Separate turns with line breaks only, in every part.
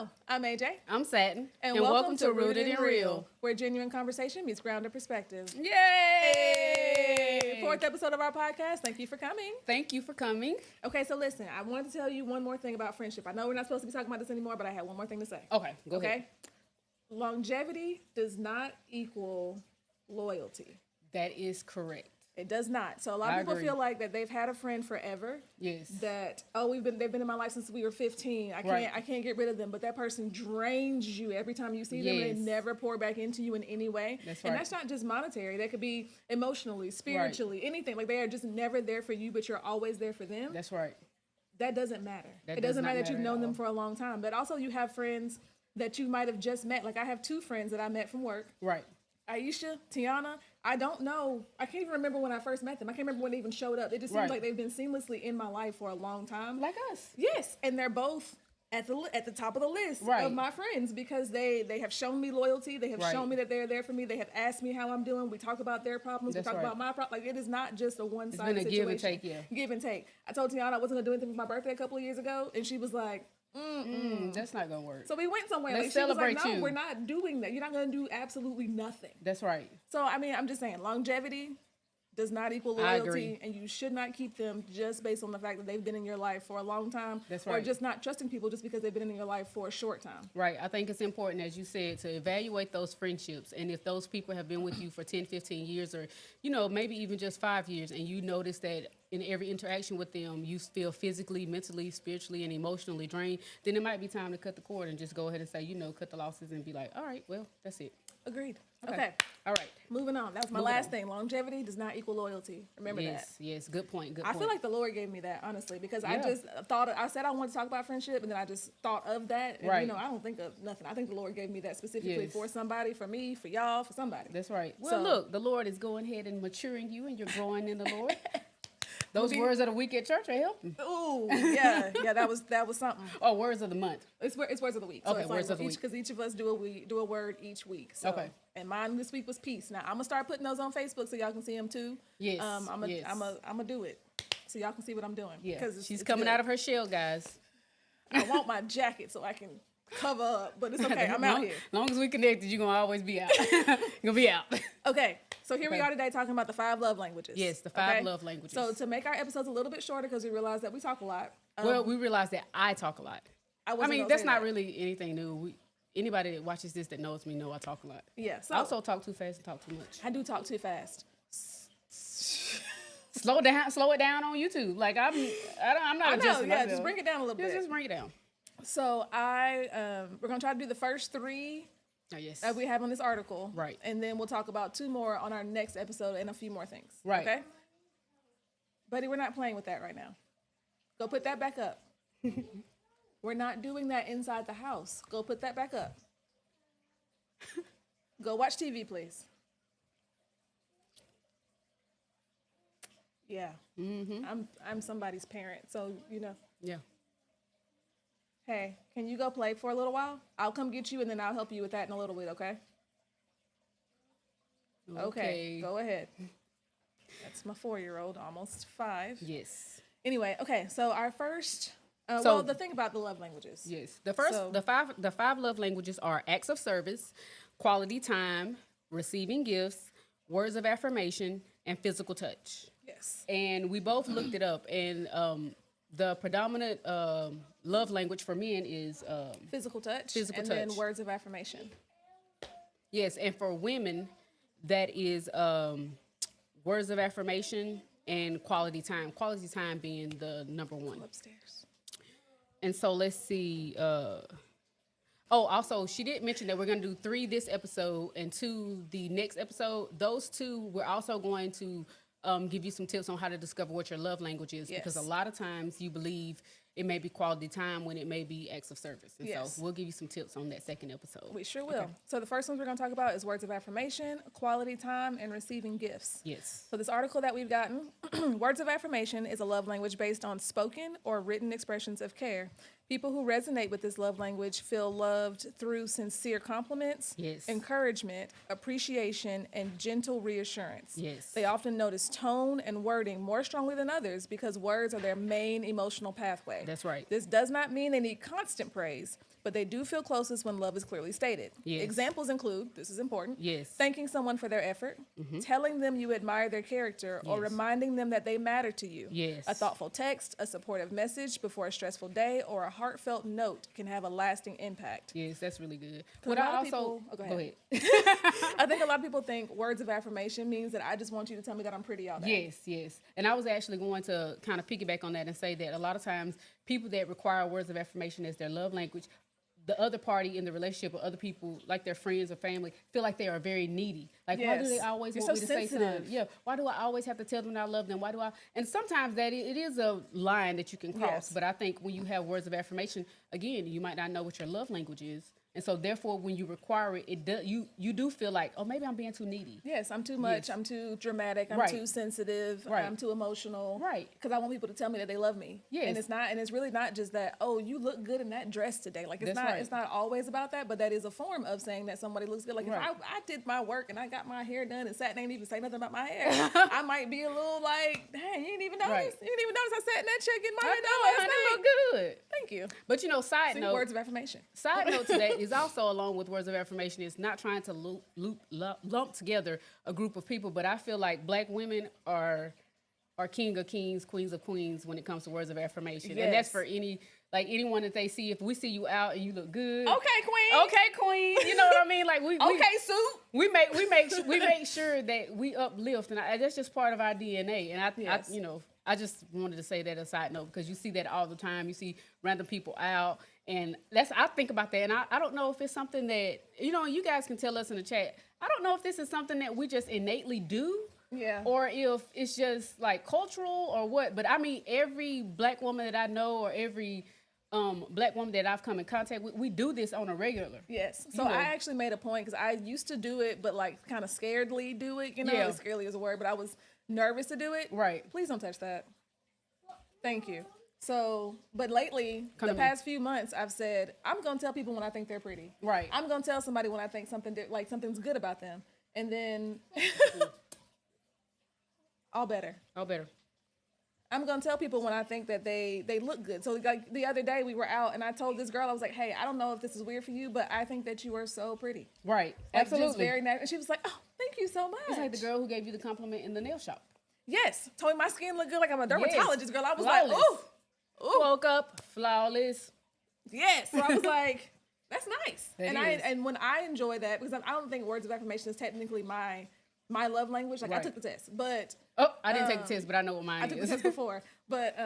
Hello, I'm AJ.
I'm Satin.
And welcome to Rooted in Real, where genuine conversation meets grounded perspective.
Yay!
Fourth episode of our podcast. Thank you for coming.
Thank you for coming.
Okay, so listen, I wanted to tell you one more thing about friendship. I know we're not supposed to be talking about this anymore, but I had one more thing to say.
Okay, go ahead.
Longevity does not equal loyalty.
That is correct.
It does not. So a lot of people feel like that they've had a friend forever. Yes. That they've been in my life since we were 15. I can't get rid of them. But that person drains you every time you see them, and they never pour back into you in any way. That's right. And that's not just monetary. That could be emotionally, spiritually, anything. Like they are just never there for you, but you're always there for them.
That's right.
That doesn't matter. It doesn't matter that you've known them for a long time. But also you have friends that you might have just met. Like I have two friends that I met from work.
Right.
Aisha, Tiana, I don't know. I can't even remember when I first met them. I can't remember when they even showed up. It just seems like they've been seamlessly in my life for a long time.
Like us.
Yes. And they're both at the top of the list of my friends because they have shown me loyalty. They have shown me that they're there for me. They have asked me how I'm doing. We talk about their problems. We talk about my problems. Like it is not just a one-sided situation.
Give and take, yeah.
Give and take. I told Tiana I wasn't going to do anything for my birthday a couple of years ago. And she was like,
that's not gonna work.
So we went somewhere.
Let's celebrate
no, we're not doing that. You're not gonna do absolutely nothing.
That's right.
So I mean, I'm just saying, longevity does not equal loyalty, and you should not keep them just based on the fact that they've been in your life for a long time.
That's right.
Or just not trusting people just because they've been in your life for a short time.
Right. I think it's important, as you said, to evaluate those friendships. And if those people have been with you for 10, 15 years or, maybe even just 5 years, and you notice that in every interaction with them, you feel physically, mentally, spiritually, and emotionally drained, then it might be time to cut the cord and just go ahead and say, cut the losses and be like, all right, well, that's it.
Agreed. Okay.
All right.
Moving on. That was my last thing. Longevity does not equal loyalty. Remember that.
Yes. Good point.
I feel like the Lord gave me that, honestly, because I just I said I wanted to talk about friendship, and then I just thought of that. And, I don't think of nothing. I think the Lord gave me that specifically for somebody, for me, for y'all, for somebody.
That's right. Well, look, the Lord is going ahead and maturing you, and you're growing in the Lord. Those words of the week at church are helping.
Ooh, yeah, that was something.
Oh, words of the month.
It's words of the week.
So okay, words of the week.
Because each of us do a word each week. So, okay. And mine this week was peace. Now I'm gonna start putting those on Facebook so y'all can see them too. Yes. I'm gonna do it so y'all can see what I'm doing.
Yeah. Because she's coming out of her shell, guys.
I want my jacket so I can cover up, but it's okay. I'm out here.
As long as we connected, you're gonna always be out. You're gonna be out.
Okay. So here we are today talking about the 5 love languages.
Yes, the 5 love languages.
So to make our episodes a little bit shorter, because we realized that we talk a lot.
We realized that I talk a lot. I mean, that's not really anything new. Anybody that watches this that knows me know I talk a lot.
Yeah. So
I also talk too fast and talk too much.
I do talk too fast.
Slow it down on YouTube. Like I'm not adjusting myself.
Just bring it down a little bit.
Just bring it down.
So we're gonna try to do the first 3 that we have on this article.
Right.
And then we'll talk about 2 more on our next episode and a few more things.
Right.
Okay? Buddy, we're not playing with that right now. Go put that back up. We're not doing that inside the house. Go put that back up. Go watch TV, please. Yeah. Mm-hmm. I'm somebody's parent, so
Yeah.
Hey, can you go play for a little while? I'll come get you, and then I'll help you with that in a little bit, okay? Okay, go ahead. That's my 4-year-old, almost 5.
Yes.
Anyway, okay, so our first... the thing about the love languages.
Yes. The five love languages are acts of service, quality time, receiving gifts, words of affirmation, and physical touch.
Yes.
And we both looked it up, and the predominant love language for men is
physical touch.
And
then words of affirmation.
Yes, and for women, that is words of affirmation and quality time. Quality time being the number 1.
Upstairs.
And so let's see. Also, she did mention that we're going to do 3 this episode and 2 the next episode. Those 2, we're also going to give you some tips on how to discover what your love language is. Yes. Because a lot of times you believe it may be quality time when it may be acts of service. And so we'll give you some tips on that second episode.
We sure will. Okay. So the first ones we're going to talk about is words of affirmation, quality time, and receiving gifts.
Yes.
So this article that we've gotten, words of affirmation is a love language based on spoken or written expressions of care. People who resonate with this love language feel loved through sincere compliments, encouragement, appreciation, and gentle reassurance. They often notice tone and wording more strongly than others because words are their main emotional pathway.
That's right.
This does not mean they need constant praise, but they do feel closest when love is clearly stated. Examples include, this is important, thanking someone for their effort, telling them you admire their character, or reminding them that they matter to you. A thoughtful text, a supportive message before a stressful day, or a heartfelt note can have a lasting impact.
Yes, that's really good.
Go ahead. I think a lot of people think words of affirmation means that I just want you to tell me that I'm pretty all day.
Yes. And I was actually going to kind of piggyback on that and say that a lot of times people that require words of affirmation as their love language, the other party in the relationship or other people, like their friends or family, feel like they are very needy. Like, why do they always want me to say something? Yeah, why do I always have to tell them that I love them? Why do I? And sometimes that it is a line that you can cross. But I think when you have words of affirmation, again, you might not know what your love language is. And so, therefore, when you require it, you do feel like, oh, maybe I'm being too needy.
Yes, I'm too much. I'm too dramatic. I'm too sensitive. I'm too emotional. Because I want people to tell me that they love me. And it's really not just that, oh, you look good in that dress today. Like, it's not always about that, but that is a form of saying that somebody looks good. Like, if I did my work and I got my hair done and Satin ain't even say nothing about my hair, I might be a little like, dang, you didn't even notice. You didn't even notice I sat in that chair getting my hair done last night.
Look good.
Thank you.
But, side note.
Words of affirmation.
Side note to that is also along with words of affirmation is not trying to lump together a group of people, but I feel like Black women are king of kings, queens of queens when it comes to words of affirmation. And that's for anyone that they see. If we see you out and you look good, okay, queen, you know what I mean? Like
suit.
We make sure that we uplift, and that's just part of our DNA. And I just wanted to say that as a side note because you see that all the time. You see random people out. And I think about that, and I don't know if it's something that, you guys can tell us in the chat. I don't know if this is something that we just innately do, or if it's just like cultural or what. But I mean, every Black woman that I know or every Black woman that I've come in contact with, we do this on a regular.
Yes. So I actually made a point because I used to do it, but like kind of scaredly do it. Scaredly is a word, but I was nervous to do it.
Right.
Please don't touch that. Thank you. So, but lately, the past few months, I've said, I'm going to tell people when I think they're pretty.
Right.
I'm going to tell somebody when I think something's good about them. And then, all better. I'm going to tell people when I think that they look good. So, like, the other day we were out and I told this girl, I was like, hey, I don't know if this is weird for you, but I think that you are so pretty.
Right.
Like,
absolutely.
Just very natural. And she was like, oh, thank you so much.
It's like the girl who gave you the compliment in the nail shop.
Yes. Told me my skin looked good like I'm a dermatologist, girl. I was flawless. Like, ooh.
Woke up flawless.
Yes. So I was like, that's nice. And when I enjoy that, because I don't think words of affirmation is technically my love language. Like I took the test, but
I didn't take the test, but I know what mine is.
I took the test before, but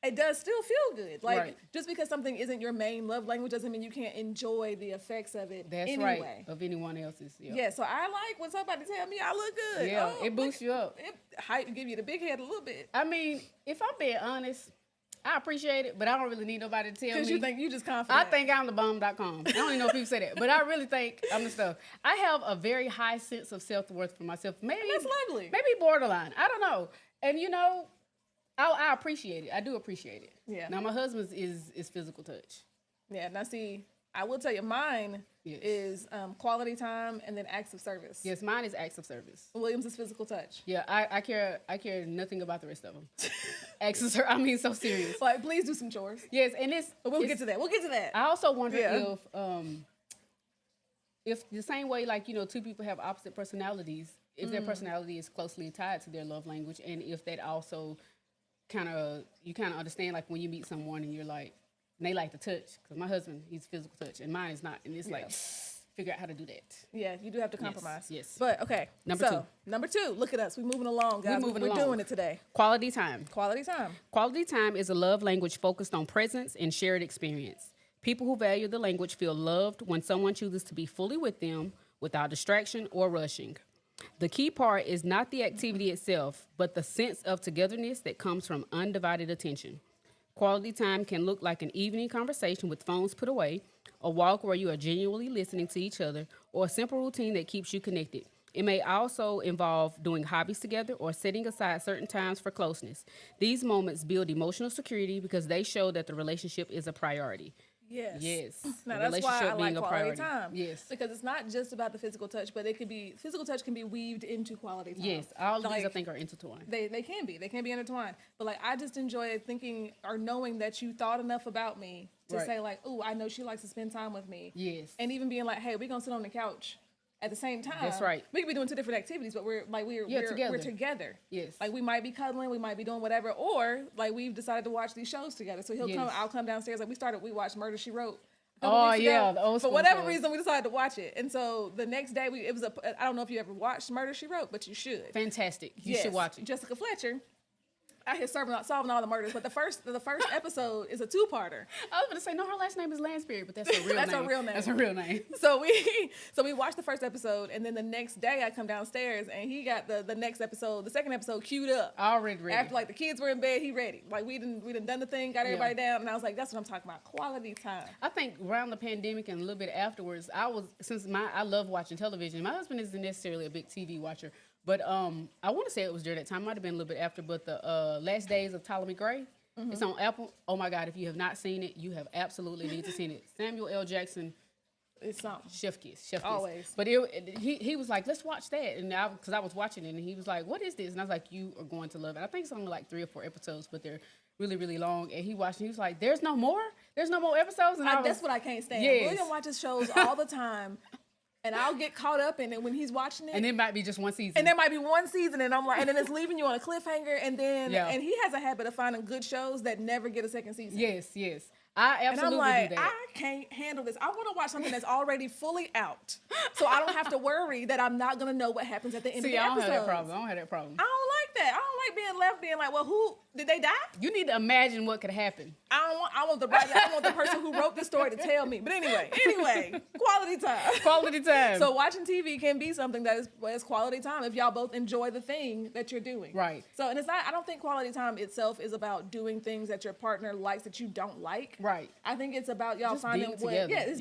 it does still feel good. Like just because something isn't your main love language doesn't mean you can't enjoy the effects of it.
That's
anyway.
Right. Of anyone else's.
Yeah. So I like when somebody tell me I look good.
Yeah. It boosts you up.
It give you the big head a little bit.
I mean, if I'm being honest, I appreciate it, but I don't really need nobody to tell me.
Because you think you just confident.
I think I'm the bomb.com. I don't even know if people say that, but I really think I'm the stuff. I have a very high sense of self-worth for myself. Maybe
that's lovely.
Maybe borderline. I don't know. And I appreciate it. I do appreciate it.
Yeah.
Now my husband's is physical touch.
Yeah. Now see, I will tell you, mine is quality time and then acts of service.
Yes, mine is acts of service.
Williams is physical touch.
Yeah, I care nothing about the rest of them. Acts of service. I mean, so serious.
Like, please do some chores.
Yes, and
but we'll get to that.
I also wonder if the same way, like two people have opposite personalities, if their personality is closely tied to their love language, and if that also you understand, like when you meet someone and you're like. And they like to touch, because my husband, he's physical touch, and mine is not. And it's like, figure out how to do that.
Yeah, you do have to compromise.
Yes.
But, okay. Number two, look at us. We're moving along, guys. We're doing it today.
Quality time.
Quality time.
Quality time is a love language focused on presence and shared experience. People who value the language feel loved when someone chooses to be fully with them without distraction or rushing. The key part is not the activity itself, but the sense of togetherness that comes from undivided attention. Quality time can look like an evening conversation with phones put away, a walk where you are genuinely listening to each other, or a simple routine that keeps you connected. It may also involve doing hobbies together or setting aside certain times for closeness. These moments build emotional security because they show that the relationship is a priority. Yes.
Now
the
that's why I like
being a
quality
priority.
time.
Yes.
Because it's not just about the physical touch, but it could be physical touch can be weaved into quality time.
Yes. All of these I think are intertwined.
They can be. They can be intertwined. But like I just enjoy thinking or knowing that you thought enough about me to say like, oh, I know she likes to spend time with me.
Yes.
And even being like, hey, we're gonna sit on the couch at the same time.
That's right.
We could be doing two different activities, but we're together.
Yes.
Like we might be cuddling, we might be doing whatever, or like we've decided to watch these shows together. So I'll come downstairs. Like we watched Murder, She Wrote.
Oh yeah, the old school.
For whatever reason, we decided to watch it, and so the next day I don't know if you ever watched Murder, She Wrote, but you should.
Fantastic. You should watch it.
Jessica Fletcher out here solving all the murders, but the first episode is a two-parter.
I was going to say, no, her last name is Lansbury, but that's her real name.
That's her real name.
That's her real name.
So we watched the first episode, and then the next day I come downstairs, and he got the next episode, the second episode queued up.
Already ready.
After like the kids were in bed, he ready. Like we done the thing, got everybody down, and I was like, that's what I'm talking about, quality time.
I think around the pandemic and a little bit afterwards, I love watching television. My husband isn't necessarily a big TV watcher. But I want to say it was during that time. Might have been a little bit after. But the Last Days of Ptolemy Gray, it's on Apple. Oh my God! If you have not seen it, you have absolutely need to see it. Samuel L. Jackson,
it's something.
Chef kiss.
Always.
But he was like, let's watch that, and because I was watching it, and he was like, what is this? And I was like, you are going to love it. I think it's only like 3 or 4 episodes, but they're really, really long. And he watched, and he was like, there's no more episodes. And
that's what I can't stand.
Yes.
William watches shows all the time. And I'll get caught up in it when he's watching it.
And it might be just one season.
And there might be one season, and I'm like, and then it's leaving you on a cliffhanger. And then, and he has a habit of finding good shows that never get a second season.
Yes. I absolutely
and I'm like,
do that.
I can't handle this. I want to watch something that's already fully out, so I don't have to worry that I'm not going to know what happens at the end of the episode.
I don't have that problem. I don't
like that. I don't like being left being like, well, who did they die?
You need to imagine what could happen.
I want the person who wrote the story to tell me. But anyway, quality time.
Quality time.
So watching TV can be something that is quality time if y'all both enjoy the thing that you're doing.
Right.
So, and it's not, I don't think quality time itself is about doing things that your partner likes that you don't like.
Right.
I think it's about y'all
just
finding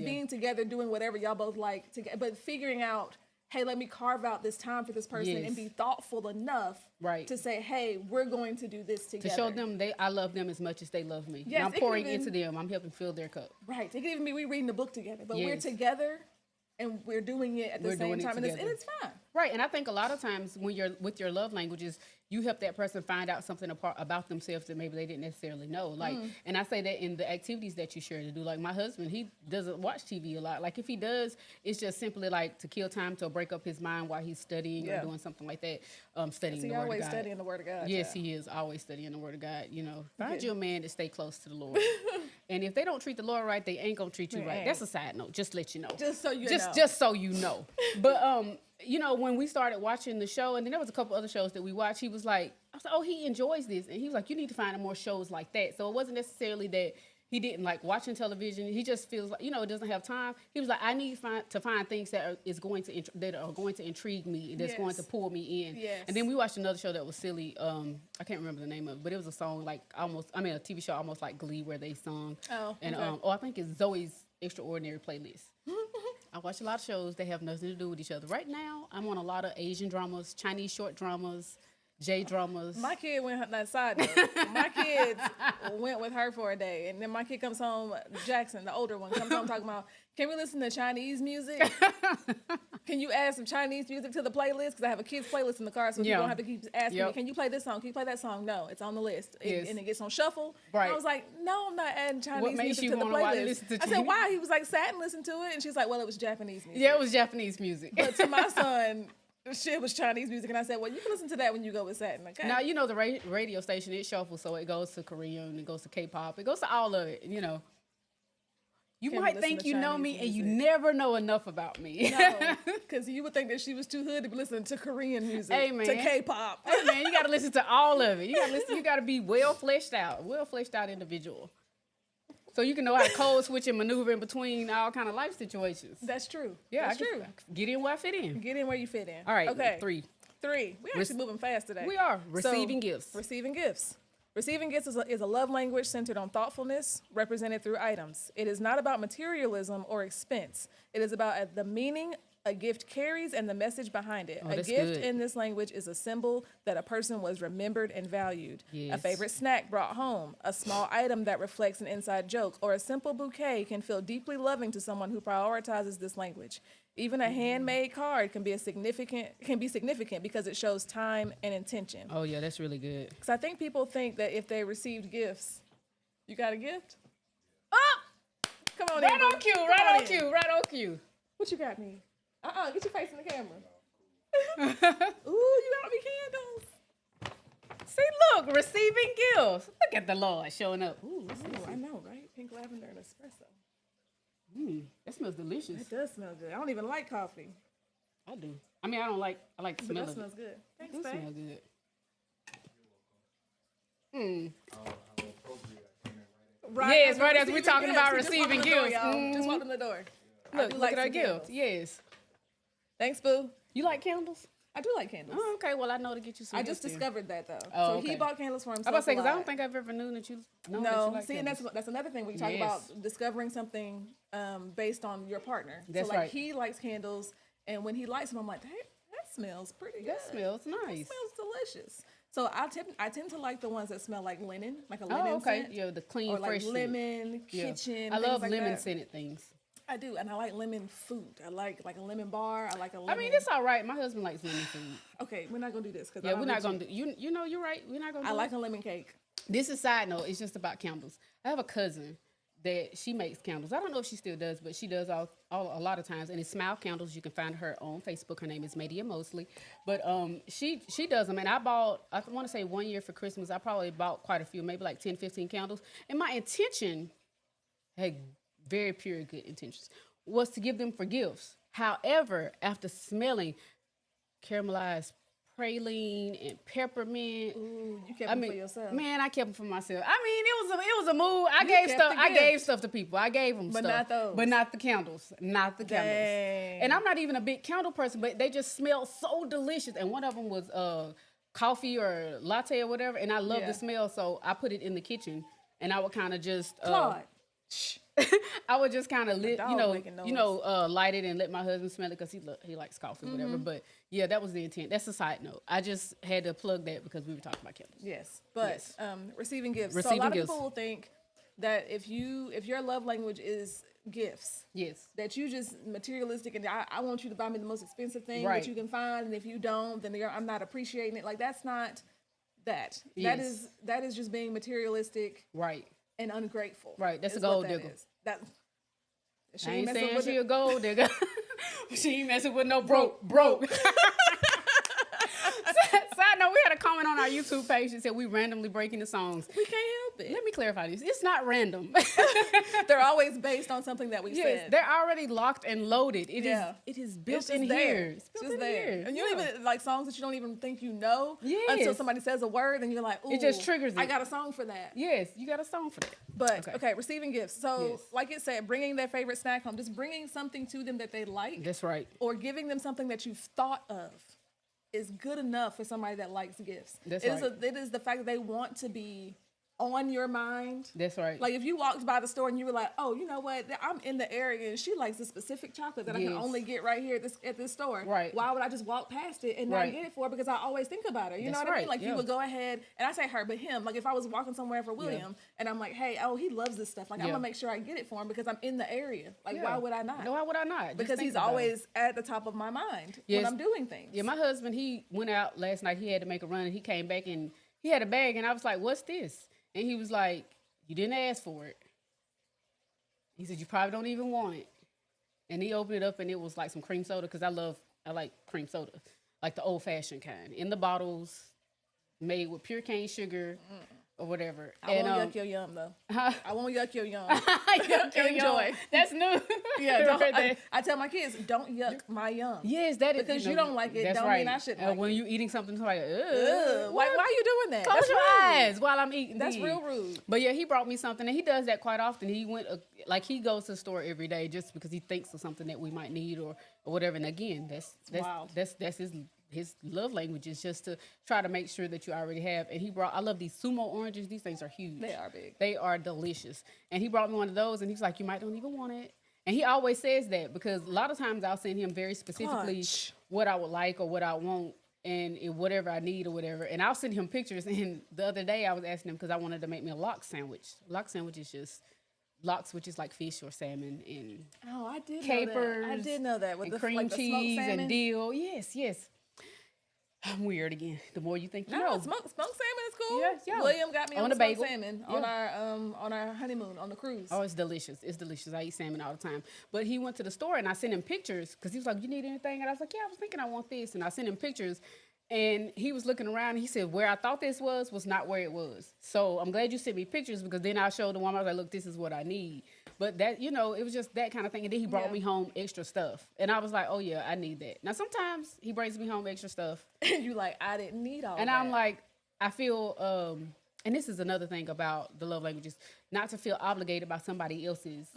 being together, doing whatever y'all both like together, but figuring out, hey, let me carve out this time for this person and be thoughtful enough to say, hey, we're going to do this together.
To show them I love them as much as they love me.
Yes,
and I'm pouring into them. I'm helping fill their cup.
Right. It could even be we reading the book together, but we're together and we're doing it at the same time, and it's fine.
Right, and I think a lot of times when you're with your love languages, you help that person find out something about themselves that maybe they didn't necessarily know. Like, and I say that in the activities that you share to do. Like my husband, he doesn't watch TV a lot. Like if he does, it's just simply like to kill time to break up his mind while he's studying or doing something like that. Studying the Word of God.
He's always studying the Word of God.
Yes, he is always studying the Word of God. You know, find you a man to stay close to the Lord. And if they don't treat the Lord right, they ain't gonna treat you right. That's a side note. Just let you know.
Just so you know.
Just so you know. But you know, when we started watching the show, and then there was a couple other shows that we watched, he was like, I was like, oh, he enjoys this. And he was like, you need to find more shows like that. So it wasn't necessarily that he didn't like watching television. He just feels like, you know, doesn't have time. He was like, I need to find things that are going to intrigue me, that's going to pull me in.
Yes.
And then we watched another show that was silly. I can't remember the name of it, but it was a song like a TV show almost like Glee where they sung.
Oh,
and
okay.
I think it's Zoe's Extraordinary Playlist. I watch a lot of shows that have nothing to do with each other. Right now, I'm on a lot of Asian dramas, Chinese short dramas, J-dramas.
My kid went that side note. My kids went with her for a day, and then my kid comes home, Jackson, the older one, comes home talking about, can we listen to Chinese music? Can you add some Chinese music to the playlist? Because I have a kids playlist in the car, so you don't have to keep asking me, can you play this song? Can you play that song? No, it's on the list. And it gets on shuffle.
Right.
And I was like, no, I'm not adding Chinese music to the
playlist.
I said, why? He was like, Satin listened to it. And she's like, well, it was Japanese music.
Yeah, it was Japanese music.
But to my son, shit was Chinese music. And I said, well, you can listen to that when you go with Satin, okay?
Now, you know, the radio station, it shuffles, so it goes to Korean, it goes to K-pop, it goes to all of it, you know. You might think you know me, and you never know enough about me.
No, because you would think that she was too hood to be listening to Korean music, to K-pop.
Hey, man, you got to listen to all of it. You got to be well fleshed out individual. So you can know how to code switch and maneuver in between all kind of life situations.
That's true.
Yeah,
that's true.
Get in where I fit in.
Get in where you fit in.
All right,
okay.
3.
We're actually moving fast today.
We are. Receiving gifts.
Receiving gifts. Receiving gifts is a love language centered on thoughtfulness, represented through items. It is not about materialism or expense. It is about the meaning a gift carries and the message behind it.
Oh,
A
that's
gift
good.
in this language is a symbol that a person was remembered and valued. A
Yes.
favorite snack brought home, a small item that reflects an inside joke, or a simple bouquet can feel deeply loving to someone who prioritizes this language. Even a handmade card can be significant because it shows time and intention.
Oh yeah, that's really good.
Because I think people think that if they received gifts, you got a gift? Oh! Come on,
Right
Amber.
on cue,
Come
right on
in.
cue, right on cue.
What you got me? Get your face in the camera. Ooh, you got me candles.
See, look, receiving gifts. Look at the Lord showing up. Ooh,
I know, right? Pink lavender and espresso.
that smells delicious.
It does smell good. I don't even like coffee,
I do. I mean, I like the
but
smell
that
of
smells
it.
good. Thanks,
It does
babe.
smell good. Yes, right as we're
receiving
talking
gifts.
about
He just walked
receiving
in the door,
gifts.
y'all. Just walked in the door. I
Look,
do
look
like
at our
some
gift.
candles.
Yes.
Thanks, boo.
You like candles?
I do like candles.
Oh, okay. Well, I know to get you some.
I just
gifts then.
discovered that though.
Oh,
so
okay.
he bought candles for
I
himself.
was about to say,
a
because I
lot.
don't think I've ever known that you. Known
No,
that you like
see, and
candles.
that's another thing we talk
Yes.
about discovering something based on your partner.
That's
so like
right.
he likes candles, and when he lights them, I'm like, that smells pretty good.
That smells
That
nice.
smells delicious. So I tend to like the ones that smell like linen, like a linen
Oh, okay.
scent.
Yeah, the clean,
Or like
fresh scent.
lemon,
Yeah.
kitchen.
I
things
love
like
lemon
that.
scented things.
I do, and I like lemon food. I like a lemon bar. I like a lemon.
I mean, it's all right. My husband likes lemon food.
Okay, we're not gonna do this because
Yeah, we're not gonna do. You know, you're right. We're not gonna.
I
do
like
it.
a lemon cake.
This is side note. It's just about candles. I have a cousin that she makes candles. I don't know if she still does, but she does a lot of times. And it's Smile Candles. You can find her on Facebook. Her name is Madia Mosley. But she does them. And I want to say 1 year for Christmas, I probably bought quite a few, maybe like 10, 15 candles. And my intention, had very pure good intentions, was to give them for gifts. However, after smelling caramelized praline and peppermint.
Ooh, you kept them for yourself.
Man, I kept them for myself. I mean, it was a move. I
kept the
gave
gift.
stuff to people. I gave them
But
stuff.
not those.
But not the candles. Not the candles.
Dang.
And I'm not even a big candle person, but they just smell so delicious. And one of them was coffee or latte or whatever, and I love
Yeah.
the smell, so I put it in the kitchen, and I would kind of just
Claude.
I would just kind of
dog making noise.
light it and let my husband smell it because he likes coffee, or whatever. But yeah, that was the intent. That's a side note. I just had to plug that because we were talking about candles.
Yes, but
Yes.
receiving gifts. So a
Receiving
lot
gifts.
of people will think that if your love language is gifts,
Yes.
that you just materialistic and I want you to buy me the most expensive thing
Right.
that you can find, and if you don't, then I'm not appreciating it. Like that's not that.
Yes.
That is just being materialistic
Right.
and ungrateful.
Right, that's a
is what
gold
that
digger.
is. That she
I ain't
messing
saying
with
she
it.
a gold digger. She ain't messing with no broke. Side note, we had a comment on our YouTube page that said we randomly breaking the songs.
We can't help it.
Let me clarify this. It's not random.
They're always based on something that we
Yes,
said.
they're already locked and loaded. It is
It's
built
just
in
there.
here. It's
It's
built
just
in
there.
here.
And you don't even like songs that you don't even think you know
Yes.
until somebody says a word and you're like, ooh,
It just triggers
I
it.
got a song for that.
Yes, you got a song for that.
But okay, receiving gifts. So
Yes.
like it said, bringing their favorite snack home, just bringing something to them that they like,
That's right.
or giving them something that you've thought of is good enough for somebody that likes gifts.
That's
It is
right.
it is the fact that they want to be on your mind.
That's right.
Like if you walked by the store and you were like, oh, you know what? I'm in the area and she likes a specific chocolate that I can
Yes.
only get right here at this store.
Right.
Why would I just walk past it and not
Right.
get it for her? Because I always think about her. You know
That's
what I mean?
right,
Like
yeah.
you would go ahead, and I say her, but him. Like if I was walking somewhere for William and I'm like, hey, oh, he loves this stuff. Like I'm
Yeah.
gonna make sure I get it for him because I'm in the area. Like
Yeah.
why would I not?
No, why would I not? Just
Because
think
he's
about it.
always at the top of my mind
Yes.
when I'm doing things.
Yeah, my husband, he went out last night. He had to make a run, and he came back, and he had a bag, and I was like, what's this? And he was like, you didn't ask for it. He said, you probably don't even want it. And he opened it up, and it was like some cream soda, because I like cream soda, like the old-fashioned kind, in the bottles, made with pure cane sugar or whatever.
I won't yuck your yum though. I won't yuck your yum.
Yuck your
Enjoy.
yum. That's new.
Yeah,
Right there.
I tell my kids, don't yuck my yum.
Yes, that is
Because you don't like it,
that's
don't
right.
mean I shouldn't like
when
it.
you eating something, it's like,
Ugh, why are you doing that?
Close
That's
your
rude.
eyes while I'm eating.
That's
these.
real rude.
But yeah, he brought me something, and he does that quite often. He went he goes to the store every day just because he thinks of something that we might need or whatever. And again, that's his love language is just to try to make sure that you already have. And I love these sumo oranges. These things are huge.
They are big.
They are delicious. And he brought me one of those, and he's like, you might don't even want it. And he always says that because a lot of times I'll send him very specifically what I would like or what I want and whatever I need or whatever. And I'll send him pictures. And the other day I was asking him because I wanted to make me a lox sandwich. Lox sandwich is just lox, which is like fish or salmon and capers.
I did know that with
the cream cheese and dill. Yes, yes. I'm weird again. The more you think you know.
Smoked salmon is cool.
Yes, yeah.
William got me on the smoked salmon
yeah.
on our honeymoon on the cruise.
Oh, it's delicious. It's delicious. I eat salmon all the time. But he went to the store and I sent him pictures because he was like, "You need anything?" And I was like, "Yeah, I was thinking I want this." And I sent him pictures. And he was looking around and he said, where I thought this was not where it was. So I'm glad you sent me pictures because then I showed the woman, I was like, look, this is what I need. But that, you know, it was just that kind of thing. And then he brought me home extra stuff. And I was like, oh yeah, I need that. Now sometimes he brings me home extra stuff.
And you like, I didn't need all
and
that.
And I'm like, I feel, and this is another thing about the love languages, not to feel obligated by somebody else's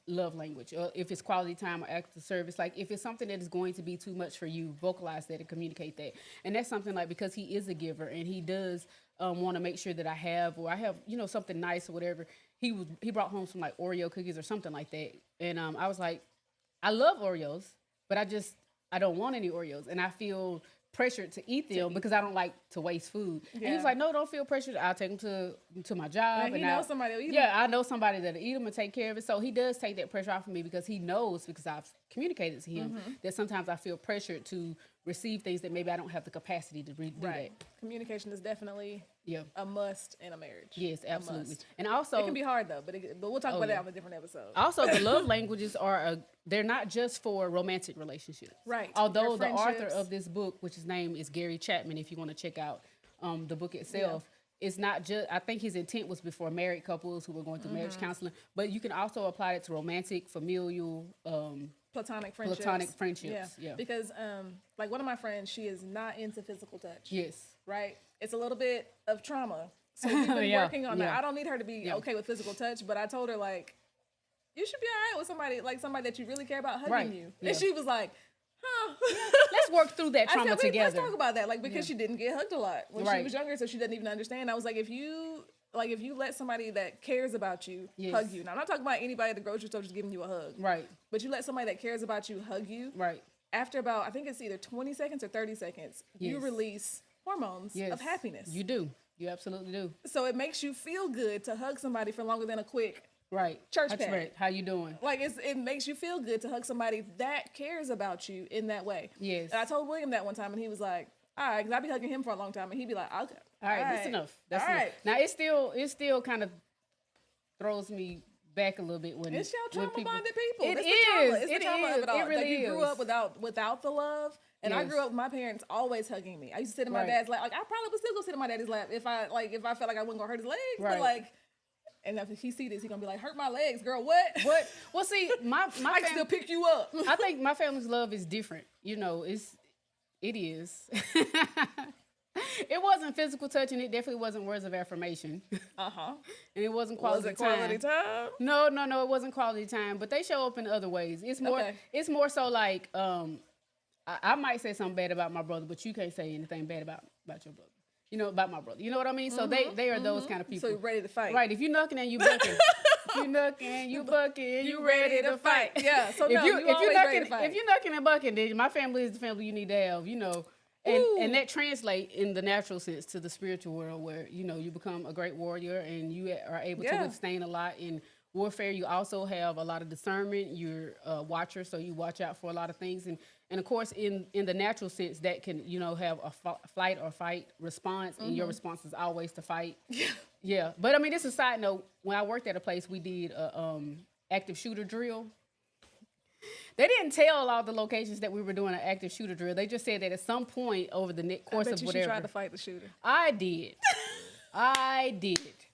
love language. Or if it's quality time or acts of service, like if it's something that is going to be too much for you, vocalize that and communicate that. And that's something like, because he is a giver and he does want to make sure that I have, you know, something nice or whatever. He brought home some like Oreo cookies or something like that. And I was like, I love Oreos, but I don't want any Oreos. And I feel pressured to eat them because I don't like to waste food. Yeah. And he was like, no, don't feel pressured. I'll take them to my job.
He knows somebody will eat them.
Yeah, I know somebody that'll eat them and take care of it. So he does take that pressure off of me because he knows, because I've communicated to him that sometimes I feel pressured to receive things that maybe I don't have the capacity to do that.
Communication is definitely a must in a marriage.
Yes, absolutely. And also,
it can be hard though, but we'll talk about that on a different episode.
Also, the love languages they're not just for romantic relationships.
Right.
Although the author of this book, which his name is Gary Chapman, if you want to check out the book itself, it's not just, I think his intent was before married couples who were going through marriage counseling, but you can also apply it to romantic, familial,
platonic friendships. Yeah. Because like one of my friends, she is not into physical touch.
Yes.
Right? It's a little bit of trauma. So we've been working on that. I don't need her to be okay with physical touch, but I told her like, you should be all right with somebody that you really care about hugging you. Yeah. And she was like, huh.
Let's work through that trauma together.
Let's talk about that. Like, because she didn't get hugged a lot when she was younger, so she doesn't even understand. I was like, if you let somebody that cares about you hug you. Now, I'm not talking about anybody at the grocery store just giving you a hug.
Right.
But you let somebody that cares about you hug you.
Right.
After about, I think it's either 20 seconds or 30 seconds, you release hormones of happiness.
You do. You absolutely do.
So it makes you feel good to hug somebody for longer than a quick church pat.
Right. How you doing?
Like it makes you feel good to hug somebody that cares about you in that way.
Yes.
And I told William that one time, and he was like, "All right," because I'd be hugging him for a long time, and he'd be like, "Okay,
all right, that's enough. That's enough." Right. Now it still kind of throws me back a little bit when
it's y'all trauma bonded people.
It
is.
It's the trauma of it all.
It really is. You grew up without the love. And I grew up with my parents always hugging me. I used to sit in my dad's lap. Like I probably would still go sit in my daddy's lap if I felt like I wasn't gonna hurt his legs. Right. But like, and if he see this, he gonna be like, "Hurt my legs, girl." What?
Well, see, my
I can still pick you up.
I think my family's love is different. You know, it is. It wasn't physical touch, and it definitely wasn't words of affirmation. And it wasn't quality time. No, it wasn't quality time. But they show up in other ways. It's more. It's more so like. I might say something bad about my brother, but you can't say anything bad about your brother. You know, about my brother. You know what I mean? So they are those kind of people.
So you're ready to fight.
Right. If you're knucking and you bucking. If you're knucking, you bucking, you ready to fight.
Yeah. So if
you're knucking and bucking, then my family is the family you need to have, you know. And that translates in the natural sense to the spiritual world where, you know, you become a great warrior and you are able to withstand a lot in warfare. You also have a lot of discernment. You're a watcher, so you watch out for a lot of things. And of course, in the natural sense, that can, you know, have a flight or fight response, and your response is always to fight. Yeah. But I mean, this is a side note. When I worked at a place, we did a active shooter drill. They didn't tell all the locations that we were doing an active shooter drill. They just said that at some point over the course of whatever.
You tried to fight the shooter.
I did.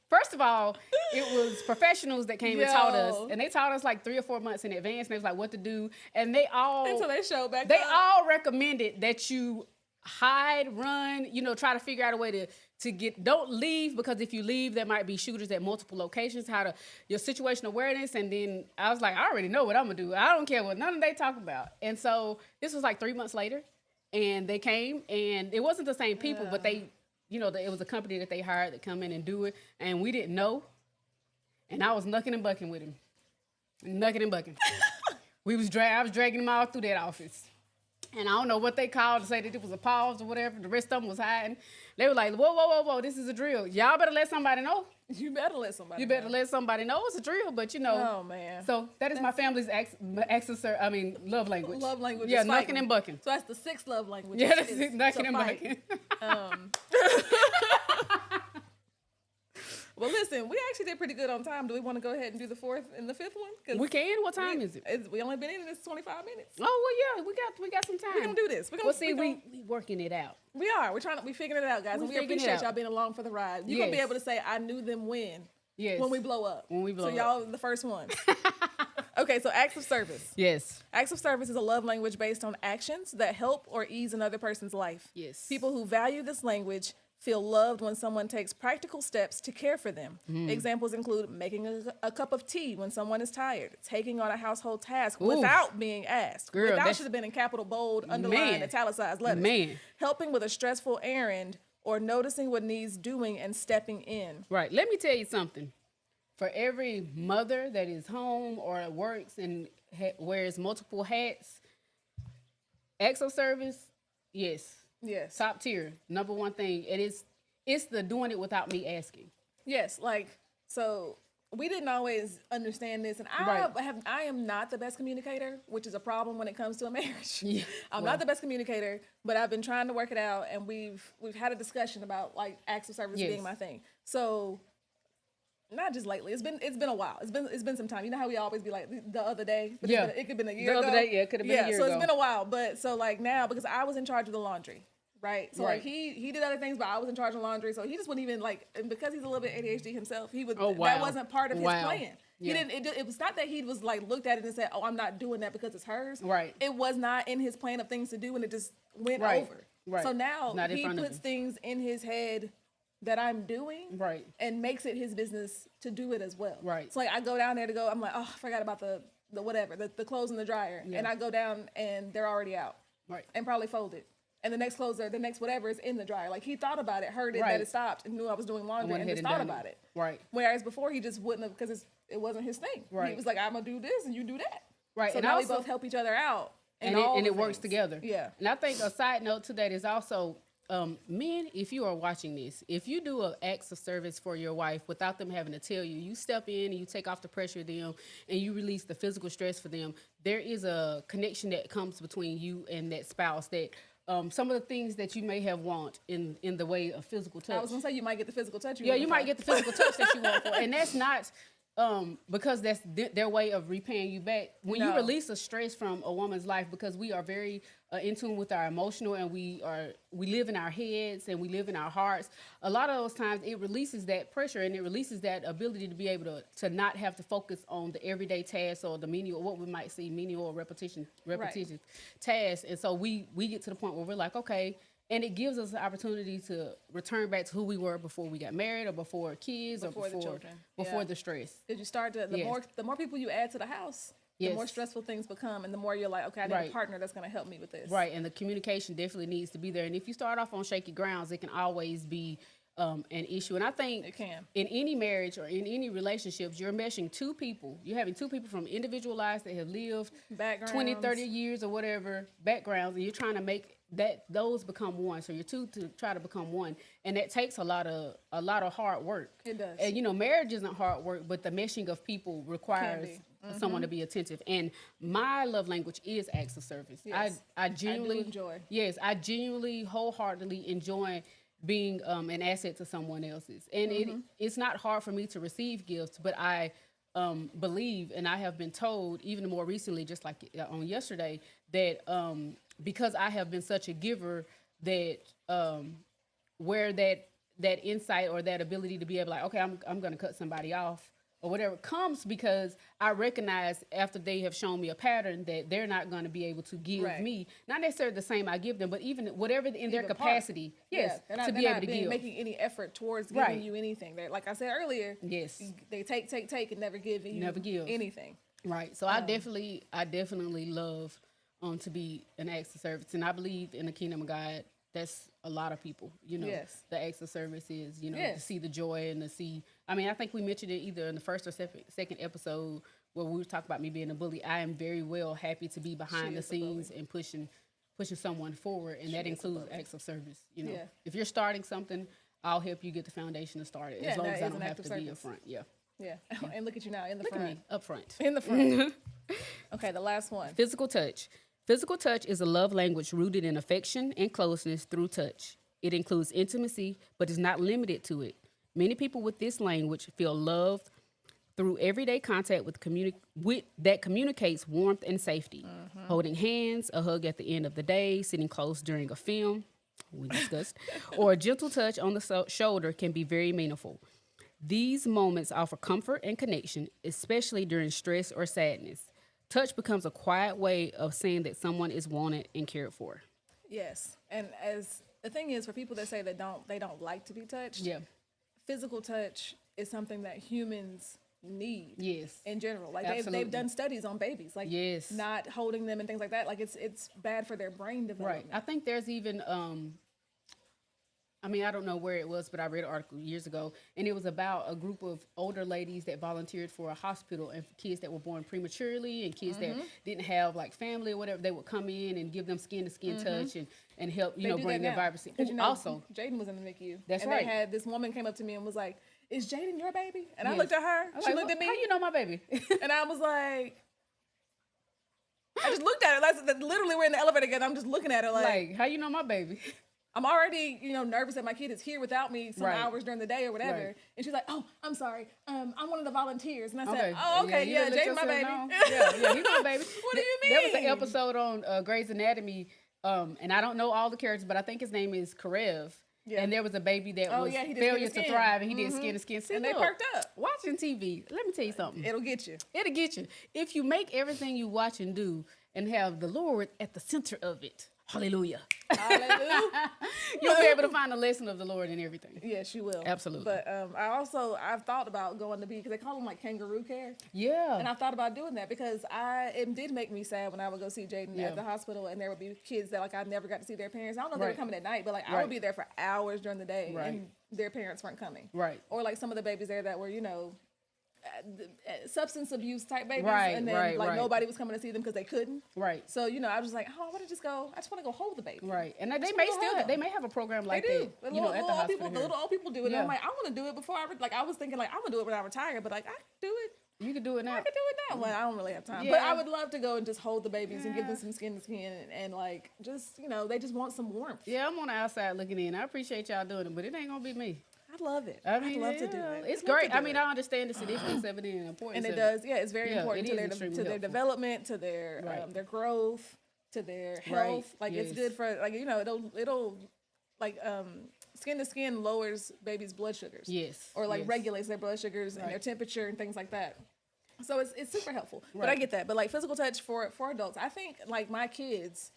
First of all, it was professionals that came and taught us, and they taught us like 3 or 4 months in advance. And they was like, what to do, and
until they showed back.
They all recommended that you hide, run, you know, try to figure out a way to get. Don't leave, because if you leave, there might be shooters at multiple locations. Your situational awareness, and then I was like, I already know what I'm gonna do. I don't care what none of they talk about. And so this was like 3 months later, and they came, and it wasn't the same people, but they. You know, it was a company that they hired to come in and do it, and we didn't know. And I was knucking and bucking with him. Knucking and bucking. I was dragging them all through that office. And I don't know what they called to say that it was a pause or whatever. The rest of them was hiding. They were like, whoa, this is a drill. Y'all better let somebody know.
You better let somebody know.
You better let somebody know it's a drill, but you know.
Oh, man.
So that is my family's love language.
Love language.
Yeah, knucking and bucking.
So that's the 6th love language.
Yeah, that's knucking and bucking.
Well, listen, we actually did pretty good on time. Do we want to go ahead and do the 4th and the 5th one?
We can. What time is it?
We only been in this 25 minutes.
Oh, well, yeah, we got some time.
We're going to do this.
We working it out.
We are. We figuring it out, guys. And we appreciate y'all being along for the ride. You're going to be able to say, I knew them when.
Yes.
When we blow up. So y'all the first one. Okay, so acts of service.
Yes.
Acts of service is a love language based on actions that help or ease another person's life.
Yes.
People who value this language feel loved when someone takes practical steps to care for them. Examples include making a cup of tea when someone is tired, taking on a household task without being asked.
Girl,
without should have been in capital, bold, underlined, italicized letters. Helping with a stressful errand or noticing what needs doing and stepping in.
Right. Let me tell you something. For every mother that is home or works and wears multiple hats, acts of service, yes.
Yes.
Top tier, number one thing. And it's the doing it without me asking.
Yes, so we didn't always understand this, and I am not the best communicator, which is a problem when it comes to a marriage. Yeah. I'm not the best communicator, but I've been trying to work it out, and we've had a discussion about like acts of service being my thing. So not just lately. It's been a while. It's been some time. You know how we always be like the other day? But it could have been a year ago.
The other day, it could have been a year ago.
So it's been a while. But so like now, because I was in charge of the laundry. Right. So like he did other things, but I was in charge of laundry. So he just wouldn't even and because he's a little bit ADHD himself, that wasn't part of his plan. Yeah. He didn't. It was not that he was like looked at it and said, "Oh, I'm not doing that because it's hers."
Right.
It was not in his plan of things to do, and it just went over. Right. So now he puts things in his head that I'm doing, right, and makes it his business to do it as well. Right. So like I go down there to go, I'm like, oh, I forgot about the clothes in the dryer, and I go down and they're already out, right, and probably folded. And the next whatever is in the dryer. Like he thought about it, heard it, that it stopped, and knew I was doing laundry, and just thought about it. Right. Whereas before he just wouldn't have, because it wasn't his thing. Right. He was like, I'm gonna do this and you do that. Right. So and now we both help each other out. And it works together. Yeah.
And I think a side note to that is also men, if you are watching this, if you do an acts of service for your wife without them having to tell you, you step in and you take off the pressure of them and you release the physical stress for them, there is a connection that comes between you and that spouse that some of the things that you may have want in the way of physical touch.
I was gonna say you might get the physical touch.
You might get the physical touch that you want for, and that's not because that's their way of repaying you back. When you release a stress from a woman's life, because we are very in tune with our emotional, and we live in our heads and we live in our hearts. A lot of those times it releases that pressure and it releases that ability to be able to not have to focus on the everyday tasks or the menial, what we might see menial or repetitive tasks. And so we get to the point where we're like, okay. And it gives us the opportunity to return back to who we were before we got married or before kids or before the children. Before the stress.
Because you start to, the more people you add to the house, the more stressful things become, and the more you're like, okay, I need a partner that's going to help me with this.
Right, and the communication definitely needs to be there. And if you start off on shaky grounds, it can always be an issue. And I think
it can.
In any marriage or in any relationships, you're meshing two people. You're having two people from individual lives that have lived 20, 30 years or whatever, backgrounds, and you're trying to make those become one. So you're two to try to become one, and that takes a lot of hard work.
It does.
And marriage isn't hard work, but the meshing of people requires someone to be attentive. And my love language is acts of service.
Yes.
I genuinely
enjoy.
Yes, I genuinely wholeheartedly enjoy being an asset to someone else's. And it's not hard for me to receive gifts, but I believe, and I have been told even more recently, just like on yesterday, that because I have been such a giver, that where that insight or that ability to be able, like, okay, I'm going to cut somebody off or whatever, comes because I recognize after they have shown me a pattern that they're not going to be able to give me, not necessarily the same I give them, but even whatever in their capacity, to be able to give.
Making any effort towards giving you anything. They're, like I said earlier, they take and never give anything.
Right. So I definitely love to be an acts of service, and I believe in the kingdom of God. that's a lot of people, you know.
Yes.
The acts of service is, you know,
Yes.
to see the joy and to see. I mean, I think we mentioned it either in the first or second episode where we were talking about me being a bully. I am very well happy to be behind the scenes and pushing someone forward, and that includes acts of service. You know,
Yeah.
if you're starting something, I'll help you get the foundation to start it, as long as I don't have to be up front. Yeah.
Yeah. And look at you now in the
Look
front.
at me up front.
In the front. Okay, the last one.
Physical touch. Physical touch is a love language rooted in affection and closeness through touch. It includes intimacy, but is not limited to it. Many people with this language feel loved through everyday contact that communicates warmth and safety. Holding hands, a hug at the end of the day, sitting close during a film, we discussed, or a gentle touch on the shoulder can be very meaningful. These moments offer comfort and connection, especially during stress or sadness. Touch becomes a quiet way of saying that someone is wanted and cared for.
Yes, and as the thing is, for people that say that they don't like to be touched.
Yeah.
Physical touch is something that humans need.
Yes.
In general, like
Absolutely.
they've done studies on babies, like
yes.
not holding them and things like that. Like it's bad for their brain development.
Right. I think there's even I mean, I don't know where it was, but I read an article years ago, and it was about a group of older ladies that volunteered for a hospital, and for kids that were born prematurely and kids that didn't have like family or whatever. They would come in and give them skin to skin touch and help, you know, bring their vibrancy.
You know,
also,
Jaden was in the NICU.
That's
and
right.
They had this woman came up to me and was like, "Is Jaden your baby?" And I looked at her. She looked at me.
How you know my baby?
And I was like, I just looked at her. Like, literally, we're in the elevator together. I'm just looking at her like,
how you know my baby?
I'm already, you know, nervous that my kid is here without me some hours during the day or whatever.
Right.
And she's like, "Oh, I'm sorry. I'm one of the volunteers." And I said,
Okay.
"Oh, okay, yeah, Jaden, my baby."
Yeah, he's my baby.
What do you mean?
There was an episode on Grey's Anatomy, and I don't know all the characters, but I think his name is Karev. Yeah. And there was a baby that was failure to thrive, and he did skin to skin. See,
and they perked up.
Watching TV, let me tell you something.
It'll get you.
It'll get you. If you make everything you watch and do and have the Lord at the center of it, hallelujah.
Hallelujah.
You'll be able to find the lesson of the Lord in everything.
Yes, you will.
Absolutely.
But I've thought about going to be, because they call them like kangaroo care.
Yeah.
And I've thought about doing that because it did make me sad when I would go see Jaden at the hospital, and there would be kids that like I never got to see their parents. I don't know if they were coming at night, but like I would be there for hours during the day and their parents weren't coming.
Right.
Or like some of the babies there that were, you know, substance abuse type babies, and then nobody was coming to see them because they couldn't.
Right.
So you know, I was just like, oh, I want to just go. I just want to go hold the baby.
Right. And they may have a program like that.
The
you know, at the hospital.
The little old people do it. And I'm like, I want to do it before I was thinking like I'm gonna do it when I retire, but like I can do it.
You can do it now.
I can do it now. Well, I don't really have time, but I would love to go and just hold the babies and give them some skin to skin and like just, you know, they just want some warmth.
Yeah, I'm on the outside looking in. I appreciate y'all doing it, but it ain't gonna be me.
I love it.
I mean,
I'd love to do it.
It's great. I mean, I understand the significance of it and the importance.
And it does. Yeah, it's very important to their development, to their growth, to their health. Like it's good for, like, you know, it'll like skin to skin lowers babies' blood sugars.
Yes.
Or like regulates their blood sugars and their temperature and things like that. So it's super helpful. But I get that. But like physical touch for adults, I think like my kids,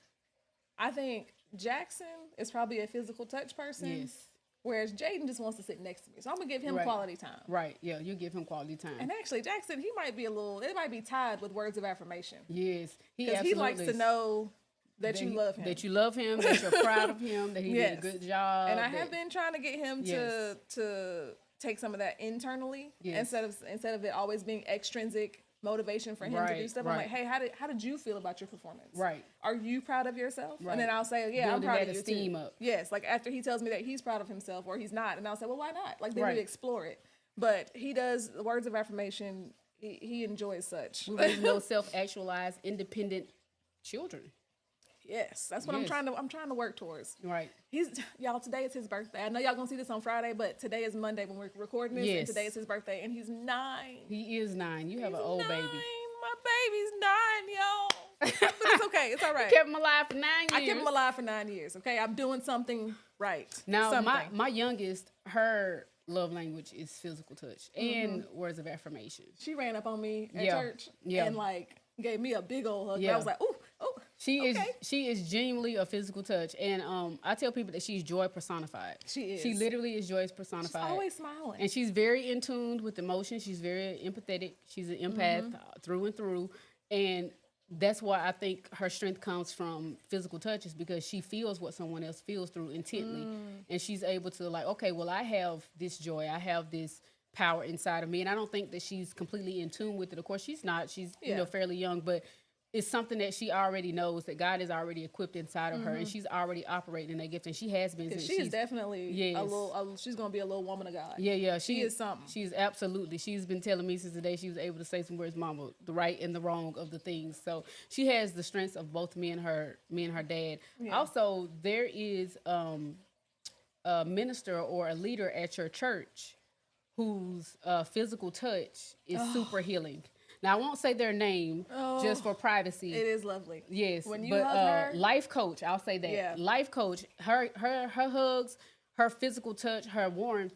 I think Jackson is probably a physical touch person.
Yes.
Whereas Jaden just wants to sit next to me. So I'm going to give him quality time.
Right. Yeah, you give him quality time.
And actually, Jackson, it might be tied with words of affirmation.
Yes.
Because he likes to know that you love him.
That you love him, that you're proud of him, that he did a good job.
And I have been trying to get him to take some of that internally instead of it always being extrinsic motivation for him to do stuff. I'm like, hey, how did you feel about your performance? Right. Are you proud of yourself? Right. And then I'll say, yeah, I'm proud of you too. Up. Yes, like after he tells me that he's proud of himself or he's not, and I'll say, well, why not? Like then we explore it. But he does words of affirmation. He enjoys such.
We raise no self-actualized, independent children.
Yes, that's what I'm trying to work towards.
Right.
Y'all, today is his birthday. I know y'all gonna see this on Friday, but today is Monday when we're recording this, and today is his birthday, and he's 9.
He is 9. You have an old baby.
My baby's 9, y'all. But it's okay. It's all right.
You kept him alive for 9 years.
I kept him alive for 9 years. Okay, I'm doing something right.
Now, my youngest, her love language is physical touch and words of affirmation.
She ran up on me at church and like gave me a big old hug.
Yeah.
I was like, ooh.
She is genuinely a physical touch, and I tell people that she's joy personified. She is. She literally is joy personified.
She's always smiling,
and she's very in tune with emotion. She's very empathetic. She's an empath through and through, and that's why I think her strength comes from physical touches, because she feels what someone else feels through intently. And she's able to like, okay, well, I have this joy. I have this power inside of me. And I don't think that she's completely in tune with it. Of course, she's not. She's, fairly young, but it's something that she already knows that God has already equipped inside of her, and she's already operating in that gift, and she has been.
She is definitely a little. She's gonna be a little woman of God.
Yeah.
She is something.
She's absolutely. She's been telling me since the day she was able to say some words, "Mama," the right and the wrong of the things. So she has the strengths of both me and her dad. Yeah. Also, there is a minister or a leader at your church whose physical touch is super healing. Now, I won't say their name just for privacy.
It is lovely.
Yes. When you hug her, life coach, I'll say that. Yeah. Life coach, her hugs, her physical touch, her warmth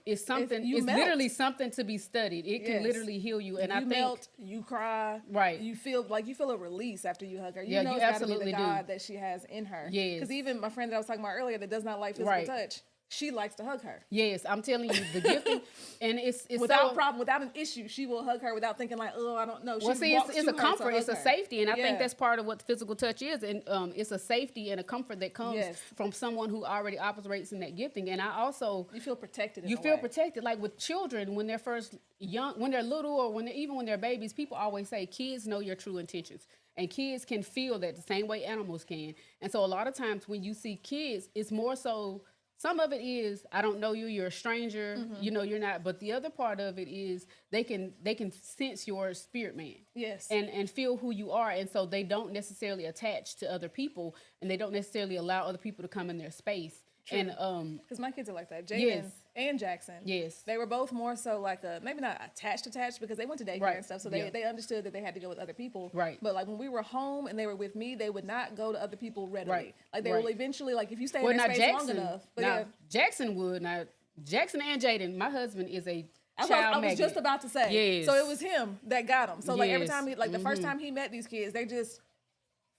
is something. It's literally something to be studied. It can literally heal you. And I think
melt, you cry.
Right.
You feel a release after you hug her. You know
you
it's
absolutely
got to be the God that she has in her.
Yes.
Because even my friend that I was talking about earlier that does not like physical touch, she likes to hug her.
Yes, I'm telling you, the gifting, and it's
without problem, without an issue, she will hug her without thinking like, oh, I don't know.
Well, see, it's a comfort, it's a safety, and I think that's part of what the physical touch is, and it's a safety and a comfort that comes from someone who already operates in that gifting. And I also
you feel protected.
You feel protected, like with children when they're first young, when they're little, or even when they're babies. People always say kids know your true intentions. And kids can feel that the same way animals can. And so a lot of times when you see kids, it's more so. Some of it is, I don't know you, you're a stranger, you're not. But the other part of it is they can sense your spirit man.
Yes.
And feel who you are. And so they don't necessarily attach to other people, and they don't necessarily allow other people to come in their space.
True.
And
because my kids are like that. Jaden and Jackson.
Yes.
They were both more so like maybe not attached because they went to daycare and stuff. So they understood that they had to go with other people.
Right.
But like when we were home and they were with me, they would not go to other people readily. Right. Like they will eventually, like if you stay in their space long enough. But
Jackson would. Now, Jackson and Jaden, my husband is a
I was just about to say. Yes. So it was him that got him. So like every time the first time he met these kids, they just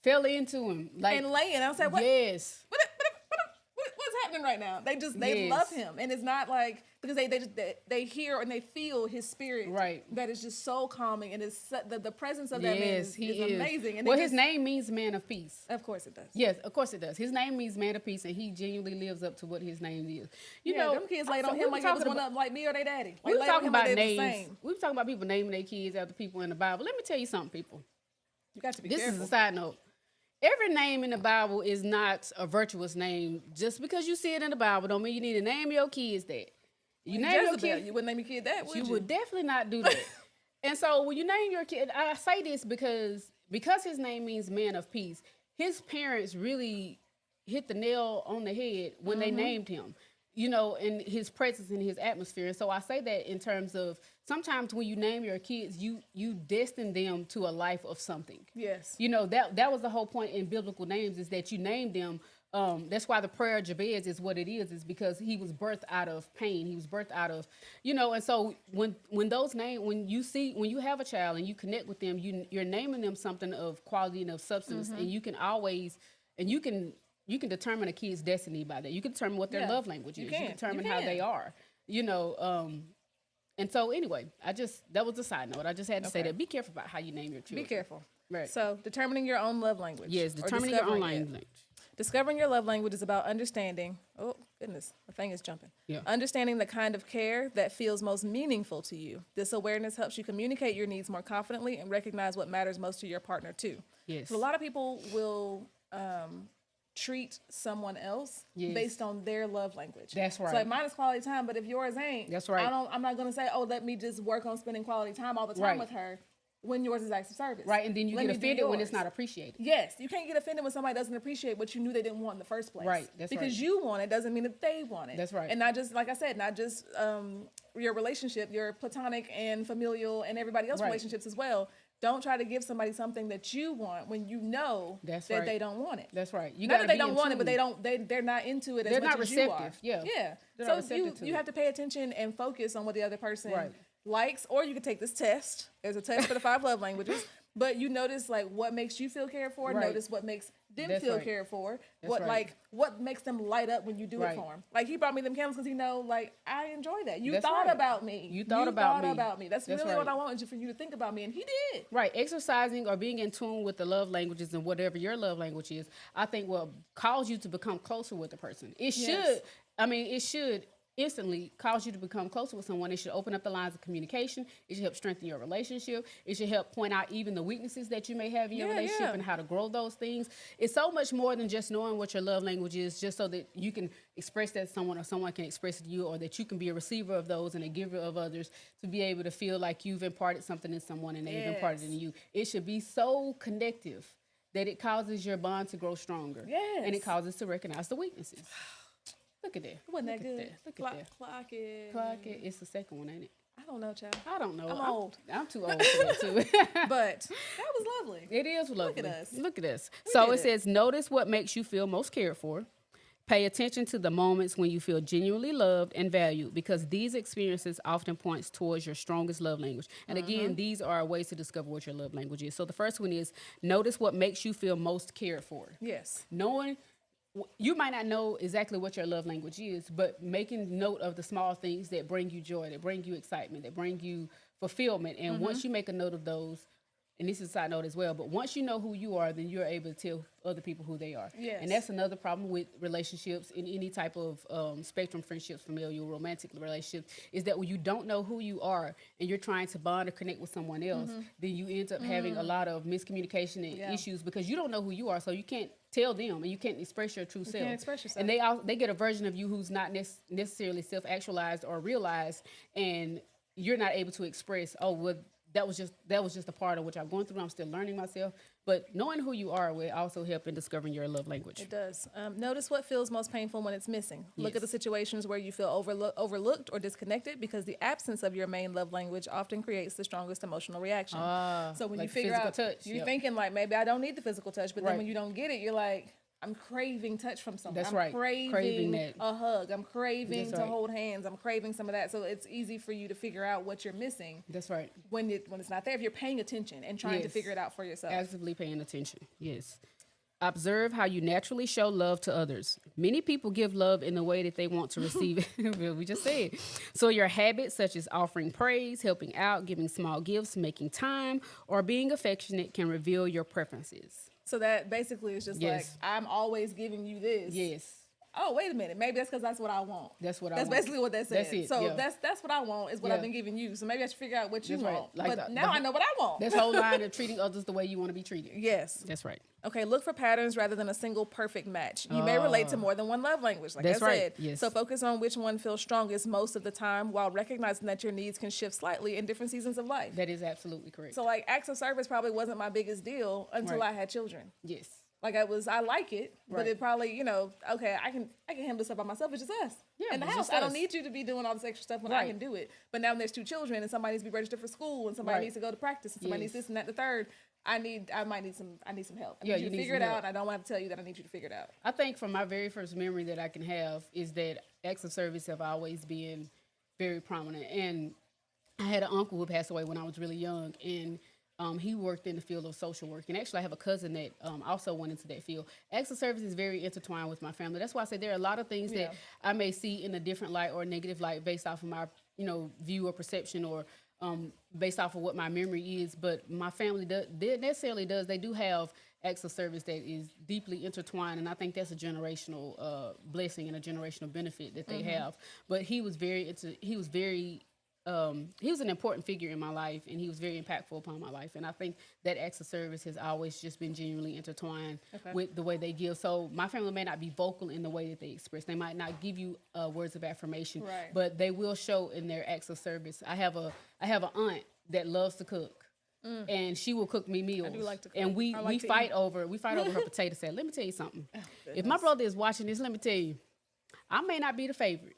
fell into him. Like,
and laying. I was like, what?
Yes.
What's happening right now? They love him, and it's not like because they hear and they feel his spirit.
Right.
That is just so calming, and it's the presence of that man is amazing. And
well, his name means man of peace.
Of course it does.
Yes, of course it does. His name means man of peace, and he genuinely lives up to what his name is. You know,
them kids laid on him like it was one of them, like me or their daddy.
We were talking about names. We were talking about people naming their kids after people in the Bible. Let me tell you something, people.
You got to be careful.
This is a side note. Every name in the Bible is not a virtuous name. Just because you see it in the Bible don't mean you need to name your kids that. You name your kid,
you wouldn't name your kid that, would you?
You would definitely not do that. And so when you name your kid, I say this because his name means man of peace. His parents really hit the nail on the head when they named him. You know, in his presence, in his atmosphere. And so I say that in terms of sometimes when you name your kids, you destine them to a life of something.
Yes.
You know, that was the whole point in biblical names, is that you name them. That's why the prayer of Jabez is what it is because he was birthed out of pain. He was birthed out of, and so when you have a child and you connect with them, you're naming them something of quality and of substance, and you can determine a kid's destiny by that. You can determine what their love language is. You can determine how they are. And so anyway, that was a side note. I just had to say that. Be careful about how you name your children.
Be careful.
Right.
So determining your own love language.
Yes, determining your own language.
Discovering your love language is about understanding. Oh, goodness. The thing is jumping. Yeah. Understanding the kind of care that feels most meaningful to you. This awareness helps you communicate your needs more confidently and recognize what matters most to your partner, too.
Yes.
So a lot of people will treat someone else based on their love language.
That's right.
So like mine is quality time, but if yours ain't,
that's right.
I'm not going to say, oh, let me just work on spending quality time all the time with her when yours is acts of service.
Right, and then you get offended when it's not appreciated.
Yes, you can't get offended when somebody doesn't appreciate what you knew they didn't want in the first place.
Right, that's
because you want it doesn't mean that they want it.
That's right.
And not just, like I said, not just your relationship, your platonic and familial and everybody else's relationships as well. Don't try to give somebody something that you want when you know that they don't want it.
That's right.
Not that they don't want it, but they're not into it as much as you are.
Yeah.
So you have to pay attention and focus on what the other person likes, or you can take this test. There's a test for the 5 love languages, But you notice like what makes you feel cared for.
Right.
Notice what makes them
That's
feel
right.
cared for.
That's
What
right.
like what makes them light up when you do it
Right.
for them. Like he brought me them candles because he know like I enjoy that. You
That's
thought
right.
about me.
You thought about me.
That's
That's
really what
right.
I wanted for you to think about me, and he did.
Right, exercising or being in tune with the love languages and whatever your love language is, I think will cause you to become closer with the person. It should, it should instantly cause you to become closer with someone. It should open up the lines of communication. It should help strengthen your relationship. It should help point out even the weaknesses that you may have in your relationship and how to grow those things. It's so much more than just knowing what your love language is, just so that you can express that to someone or someone can express it to you, or that you can be a receiver of those and a giver of others, to be able to feel like you've imparted something in someone and they've imparted it in you. It should be so connective that it causes your bond to grow stronger.
Yes.
And it causes to recognize the weaknesses. Look at that.
Wasn't that good?
Look at that.
Clock it.
Clock it. It's the second one, ain't it?
I don't know, child.
I don't know.
I'm old.
I'm too old for that too.
But that was lovely.
It is lovely.
Look at us.
Look at us.
We
So
did
it says, notice what makes you feel most cared for. Pay attention to the moments when you feel genuinely loved and valued, because these experiences often points towards your strongest love language. And again, these are ways to discover what your love language is. So the first one is notice what makes you feel most cared for.
Yes.
Knowing, you might not know exactly what your love language is, but making note of the small things that bring you joy, that bring you excitement, that bring you fulfillment. And once you make a note of those, and this is a side note as well, but once you know who you are, then you're able to tell other people who they are.
Yes.
And that's another problem with relationships in any type of spectrum, friendships, familial, romantic relationships, is that when you don't know who you are and you're trying to bond or connect with someone else, then you end up having a lot of miscommunication and issues, because you don't know who you are, so you can't tell them and you can't express your true self.
Can't express yourself.
And they get a version of you who's not necessarily self-actualized or realized, and you're not able to express, oh, well, that was just a part of what I'm going through. I'm still learning myself. But knowing who you are will also help in discovering your love language.
It does. Notice what feels most painful when it's missing. Look
Yes.
at the situations where you feel overlooked or disconnected, because the absence of your main love language often creates the strongest emotional reaction. So when
like
you figure
physical
out,
touch.
you're
Yep.
thinking like, maybe I don't need the physical touch, but then
Right.
when you don't get it, you're like, I'm craving touch from someone.
That's
I'm
right. Craving that.
a hug. I'm craving
That's
to
right.
hold hands. I'm craving some of that. So it's easy for you to figure out what you're missing
That's right.
when it's not there. If you're paying attention and trying to
Yes.
figure it out for yourself.
Actively paying attention. Yes. Observe how you naturally show love to others. Many people give love in the way that they want to receive it. We just said. So your habits, such as offering praise, helping out, giving small gifts, making time, or being affectionate, can reveal your preferences.
So that basically is just
Yes.
like, I'm always giving you this.
Yes.
Oh, wait a minute. Maybe that's because that's what I want.
That's what I
That's
want.
basically what that says.
That's it,
So
yeah.
that's what I want is what
Yeah.
I've been giving you. So maybe I should figure out what you
That's right.
want.
Like
but
the-
now I know what I want.
This whole line of treating others the way you want to be treated.
Yes.
That's right.
Okay, look for patterns rather than a single perfect match. You may relate to more than one love language, like
That's
I
right,
said.
yes.
So focus on which one feels strongest most of the time, while recognizing that your needs can shift slightly in different seasons of life.
That is absolutely correct.
So like acts of service probably wasn't my biggest deal until
Right.
I had children.
Yes.
Like I like it, but
Right.
it probably, okay, I can handle this stuff by myself. It's just us.
Yeah,
in the
it's
house,
just
I don't
us.
need you to be doing all this extra stuff when I
Right.
can do it. But now when there's 2 children and somebody needs to be registered for school and somebody
Right.
needs to go to practice and somebody needs
Yes.
this and that, the third, I need some help. I
Yeah,
need you
you
to
need
figure
some
it out,
help.
and I don't want to tell you that I need you to figure it out.
I think from my very first memory that I can have is that acts of service have always been very prominent. And I had an uncle who passed away when I was really young, and he worked in the field of social work. And actually, I have a cousin that also went into that field. Acts of service is very intertwined with my family. That's why I say there are a lot of things that I may see in a different light or a negative light based off of my view or perception, or based off of what my memory is. But my family they do have acts of service that is deeply intertwined, and I think that's a generational blessing and a generational benefit that they have. But he was an important figure in my life, and he was very impactful upon my life. And I think that acts of service has always just been genuinely intertwined with the way they give. So my family may not be vocal in the way that they express. They might not give you words of affirmation, but they will show in their acts of service. I have an aunt that loves to cook. And she will cook me meals.
I do like to cook.
And we fight
eat.
over her potato salad. Let me tell you something. If my brother is watching this, let me tell you, I may not be the favorite,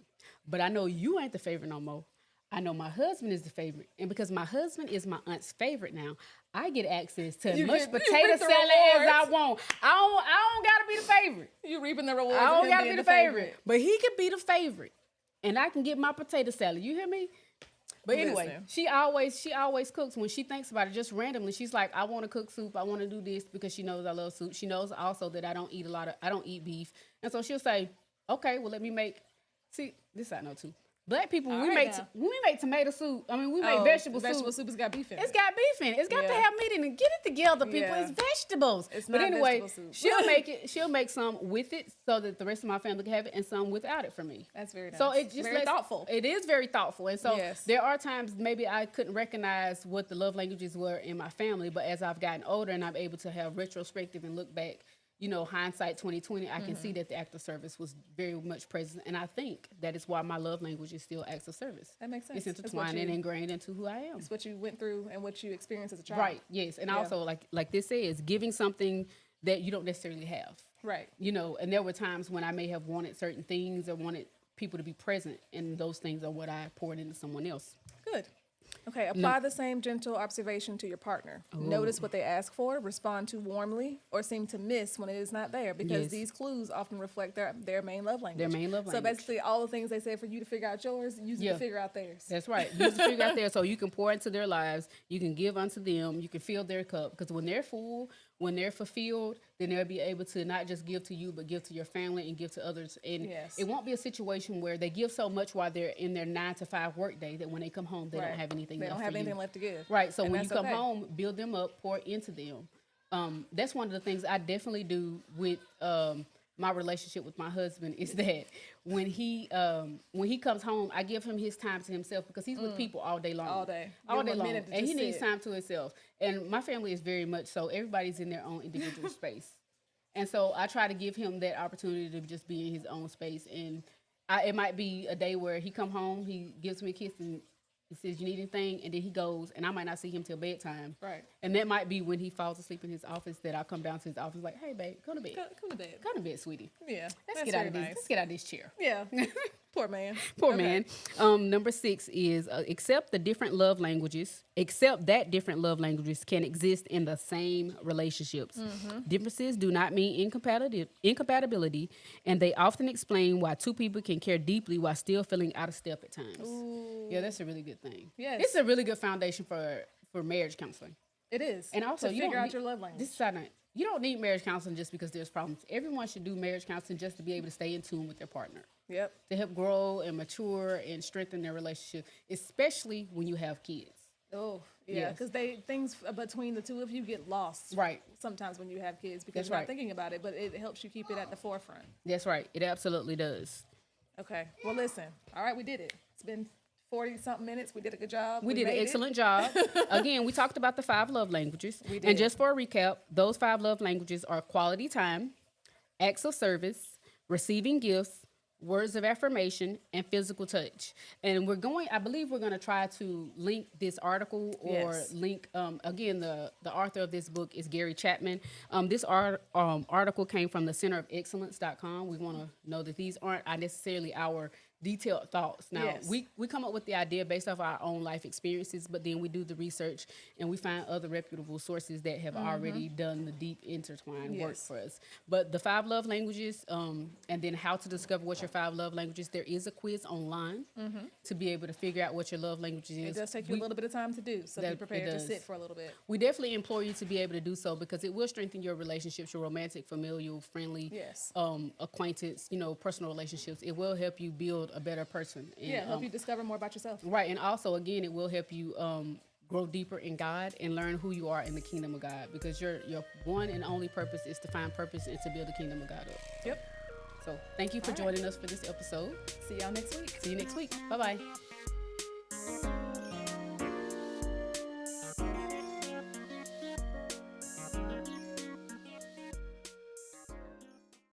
but I know you ain't the favorite no more. I know my husband is the favorite. And because my husband is my aunt's favorite now, I get access to as much potato salad as I want. I don't got to be the favorite.
You reaping the rewards.
I don't
got
got to be the favorite. But he can be the favorite. And I can get my potato salad. You hear me? But anyway, she always cooks. When she thinks about it, just randomly, she's like, I want to cook soup. I want to do this because she knows I love soup. She knows also that I don't eat beef. And so she'll say, okay, well, let me make, see, this I know too. Black people, when we make tomato soup, we make vegetable soup.
Vegetable soup has got beef in it.
It's got beef in it. It's got to have meat in it. Get it together, people. Yeah. It's vegetables.
It's not vegetable soup.
She'll make some with it so that the rest of my family can have it, and some without it for me.
That's very nice.
So it just
very thoughtful.
It is very thoughtful. And so there are times maybe I couldn't recognize what the love languages were in my family, but as I've gotten older and I'm able to have retrospective and look back, hindsight 2020, I can see that the act of service was very much present. And I think that is why my love language is still acts of service.
That makes sense.
It's intertwined and ingrained into who I am.
It's what you went through and what you experienced as a child.
Right, yes. And also, like this says, giving something that you don't necessarily have.
Right.
And there were times when I may have wanted certain things or wanted people to be present, and those things are what I poured into someone else.
Good. Okay, apply the same gentle observation to your partner. Ooh. Notice what they ask for, respond to warmly, or seem to miss when it is not there, because these clues often reflect their main love language.
Their main love language.
So basically, all the things they said for you to figure out yours, use it to figure out theirs.
That's right. Use it to figure out theirs, so you can pour into their lives, you can give unto them, you can fill their cup, because when they're full, when they're fulfilled, then they'll be able to not just give to you, but give to your family and give to others. And it won't be a situation where they give so much while they're in their 9-to-5 work day that when they come home, they don't have anything left.
They don't have anything left to give.
Right. So when you come home, build them up, pour into them. That's one of the things I definitely do with my relationship with my husband, is that when he comes home, I give him his time to himself, because he's with people all day long. All day long. And he needs time to himself. And my family is very much so. Everybody's in their own individual space. And so I try to give him that opportunity to just be in his own space. And it might be a day where he come home, he gives me a kiss and he says, you need anything? And then he goes, and I might not see him till bedtime.
Right.
And that might be when he falls asleep in his office that I come down to his office like, hey, babe, go to bed.
Come to bed.
Go to bed, sweetie.
Yeah.
Let's get out of this chair.
Yeah. Poor man.
Poor man. Number 6 is accept that different love languages can exist in the same relationships. Mm-hmm. Differences do not mean incompatibility, and they often explain why two people can care deeply while still feeling out of step at times. Ooh. Yeah, that's a really good thing. Yes. It's a really good foundation for marriage counseling.
It is.
And also,
you figure out your love language.
This is not. You don't need marriage counseling just because there's problems. Everyone should do marriage counseling just to be able to stay in tune with their partner.
Yep.
To help grow and mature and strengthen their relationship, especially when you have kids.
Oh, yeah, because things between the two of you get lost.
Right.
Sometimes when you have kids, because you're not thinking about it, but it helps you keep it at the forefront.
That's right. It absolutely does.
Okay. Well, listen. All right, we did it. It's been 40-something minutes. We did a good job.
We did an excellent job. Again, we talked about the 5 love languages. We did. And just for a recap, those 5 love languages are quality time, acts of service, receiving gifts, words of affirmation, and physical touch. And I believe we're going to try to link this article or link, again, the author of this book is Gary Chapman. This article came from the centerofexcellence.com. We want to know that these aren't necessarily our detailed thoughts. Now, we come up with the idea based off our own life experiences, but then we do the research and we find other reputable sources that have already done the deep intertwined work for us. But the 5 love languages, and then how to discover what your 5 love languages, there is a quiz online to be able to figure out what your love language is.
It does take you a little bit of time to do, so be prepared to sit for a little bit.
We definitely implore you to be able to do so, because it will strengthen your relationships, your romantic, familial, friendly, acquaintance, personal relationships. It will help you build a better person. And,
help you discover more about yourself.
Right, and also, again, it will help you grow deeper in God and learn who you are in the kingdom of God, because your one and only purpose is to find purpose and to build the kingdom of God up.
Yep.
So thank you for joining us for this episode.
See y'all next week.
See you next week. Bye-bye.